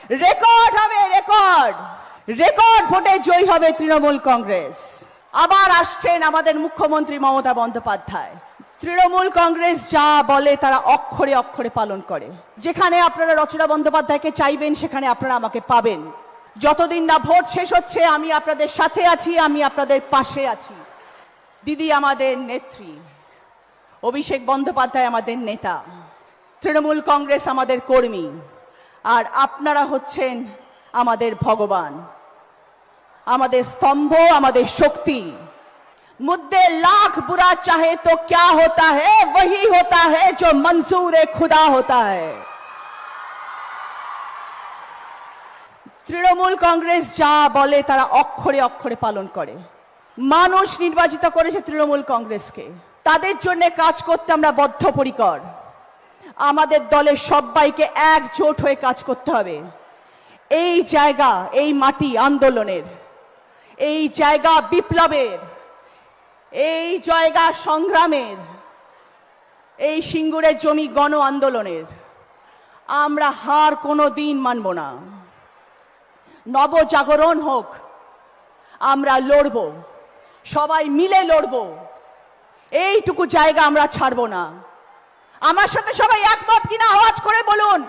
Record হবে, record record ভোটে জয়ী হবে তৃণমূল কংগ্রেস। আবার আসছেন আমাদের মুখ্যমন্ত্রী মমতা বন্দ্যোপাধ্যায়। তৃণমূল কংগ্রেস যা বলে তারা অক্ষরে অক্ষরে পালন করে। যেখানে আপনারা রচনা বন্দ্যোপাধ্যায়কে চাইবেন সেখানে আপনারা আমাকে পাবেন। যতদিন না ভোট শেষ হচ্ছে আমি আপনাদের সাথে আছি, আমি আপনাদের পাশে আছি। দিদি আমাদের নেত্রী, অভিষেক বন্দ্যোপাধ্যায় আমাদের নেতা, তৃণমূল কংগ্রেস আমাদের কর্মী, আর আপনারা হচ্ছেন আমাদের ভগবান, আমাদের স্তম্ভ, আমাদের শক্তি। मुद्दे लाख बुरा चाहे तो क्या होता है, वही होता है जो मंसूर खुदा होता है। তৃণমূল কংগ্রেস যা বলে তারা অক্ষরে অক্ষরে পালন করে। মানুষ নির্বাচিত করেছে তৃণমূল কংগ্রেসকে, তাদের জন্য কাজ করতে আমরা বদ্ধপরিকর। আমাদের দলের সবাইকে একজোট হয়ে কাজ করতে হবে। এই জায়গা, এই মাটি আন্দোলনের, এই জায়গা বিপ্লবের, এই জায়গা সংগ্রামের, এই সিঙ্গুরের জমি গণ আন্দোলনের। আমরা হার কোনো দিন মানব না। নবজাগরণ হোক, আমরা লড়ব, সবাই মিলে লড়ব। এইটুকু জায়গা আমরা ছাড়ব না। আমার সাথে সবাই একমত কিনা আওয়াজ করে বলুন।